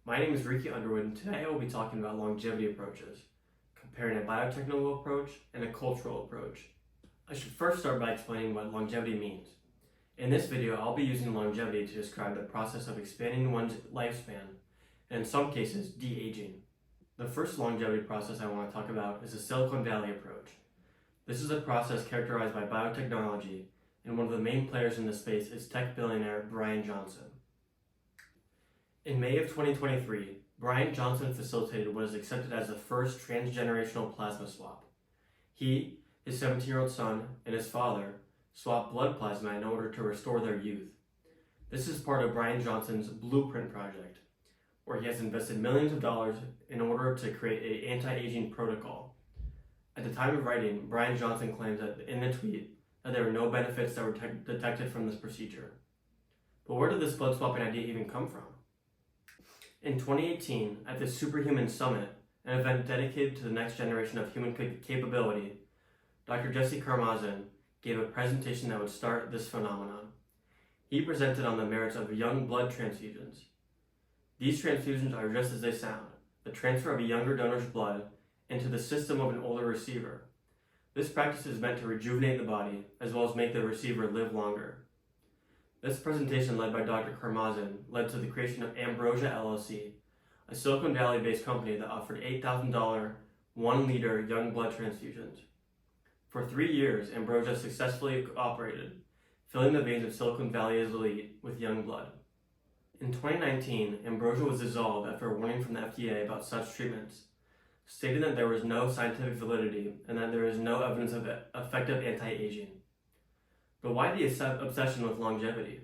My name is Ricky Underwood, and today I will be talking about longevity approaches, comparing a biotechnical approach and a cultural approach. I should first start by explaining what longevity means. In this video, I'll be using longevity to describe the process of expanding one's lifespan, and in some cases, de-aging. The first longevity process I want to talk about is the Silicon Valley approach. This is a process characterized by biotechnology, and one of the main players in this space is tech billionaire Brian Johnson. In May of 2023, Brian Johnson facilitated what is accepted as the first transgenerational plasma swap. He, his 17-year-old son, and his father swapped blood plasma in order to restore their youth. This is part of Brian Johnson's Blueprint project, where he has invested millions of dollars in order to create an anti-aging protocol. At the time of writing, Brian Johnson claims that in the tweet that there were no benefits that were detected from this procedure. But where did this blood swapping idea even come from? In 2018, at the Superhuman Summit, an event dedicated to the next generation of human capability, Dr. Jesse Karmazin gave a presentation that would start this phenomenon. He presented on the merits of young blood transfusions. These transfusions are just as they sound, the transfer of a younger donor's blood into the system of an older receiver. This practice is meant to rejuvenate the body, as well as make the receiver live longer. This presentation led by Dr. Karmazin led to the creation of Ambrosia LLC, a Silicon Valley-based company that offered $8,000 1-liter young blood transfusions. For 3 years, Ambrosia successfully operated, filling the veins of Silicon Valley's elite with young blood. In 2019, Ambrosia was dissolved after a warning from the FDA about such treatments, stating that there was no scientific validity and that there is no evidence of effective anti-aging. But why the obsession with longevity?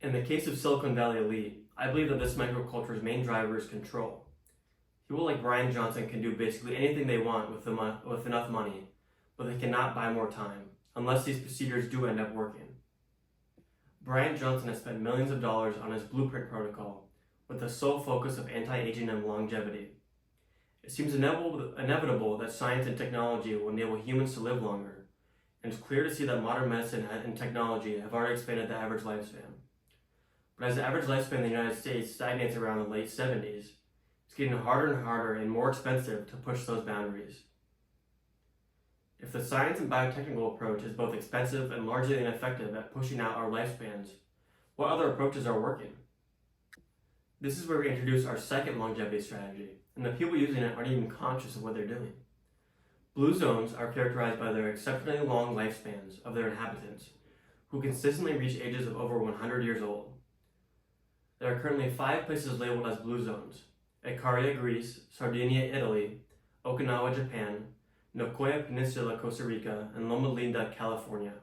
In the case of Silicon Valley elite, I believe that this microculture's main driver is control. People like Brian Johnson can do basically anything they want with enough money, but they cannot buy more time, unless these procedures do end up working. Brian Johnson has spent millions of dollars on his Blueprint protocol, with the sole focus of anti-aging and longevity. It seems inevitable that science and technology will enable humans to live longer, and it's clear to see that modern medicine and technology have already expanded the average lifespan. But as the average lifespan in the United States stagnates around the late 70s, it's getting harder and harder and more expensive to push those boundaries. If the science and biotechnical approach is both expensive and largely ineffective at pushing out our lifespans, what other approaches are working? This is where we introduce our second longevity strategy, and the people using it aren't even conscious of what they're doing. Blue zones are characterized by their exceptionally long lifespans of their inhabitants, who consistently reach ages of over 100 years old. There are currently 5 places labeled as blue zones: Icaria, Greece; Sardinia, Italy; Okinawa, Japan; Nicoya Peninsula, Costa Rica; and Loma Linda, California.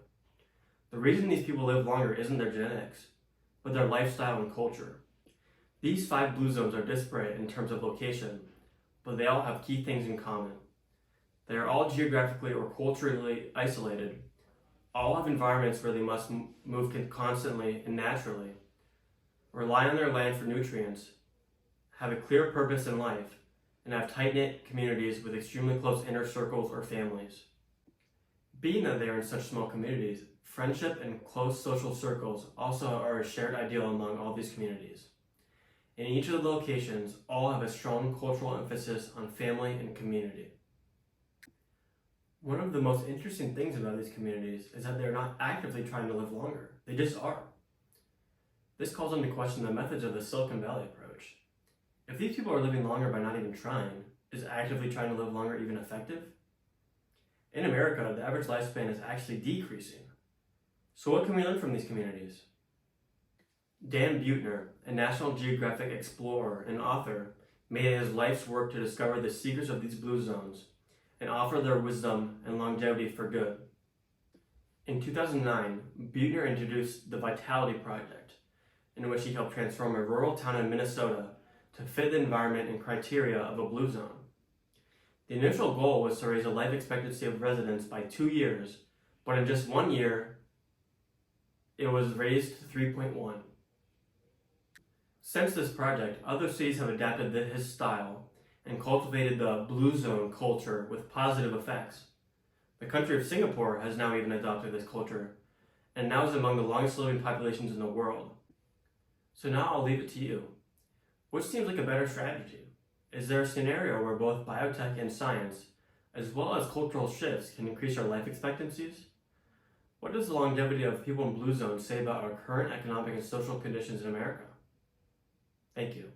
The reason these people live longer isn't their genetics, but their lifestyle and culture. These 5 blue zones are disparate in terms of location, but they all have key things in common. They are all geographically or culturally isolated, all have environments where they must move constantly and naturally, rely on their land for nutrients, have a clear purpose in life, and have tight-knit communities with extremely close inner circles or families. Being that they are in such small communities, friendship and close social circles also are a shared ideal among all these communities. In each of the locations, all have a strong cultural emphasis on family and community. One of the most interesting things about these communities is that they're not actively trying to live longer, they just are. This calls into question the methods of the Silicon Valley approach. If these people are living longer by not even trying, is actively trying to live longer even effective? In America, the average lifespan is actually decreasing. So what can we learn from these communities? Dan Buettner, a National Geographic explorer and author, made it his life's work to discover the secrets of these blue zones and offer their wisdom and longevity for good. In 2009, Buettner introduced the Vitality Project, in which he helped transform a rural town in Minnesota to fit the environment and criteria of a blue zone. The initial goal was to raise the life expectancy of residents by 2 years, but in just 1 year, it was raised to 3.1. Since this project, other cities have adapted his style and cultivated the blue zone culture with positive effects. The country of Singapore has now even adopted this culture, and now is among the longest living populations in the world. So now I'll leave it to you. Which seems like a better strategy? Is there a scenario where both biotech and science, as well as cultural shifts, can increase our life expectancies? What does the longevity of people in blue zones say about our current economic and social conditions in America? Thank you.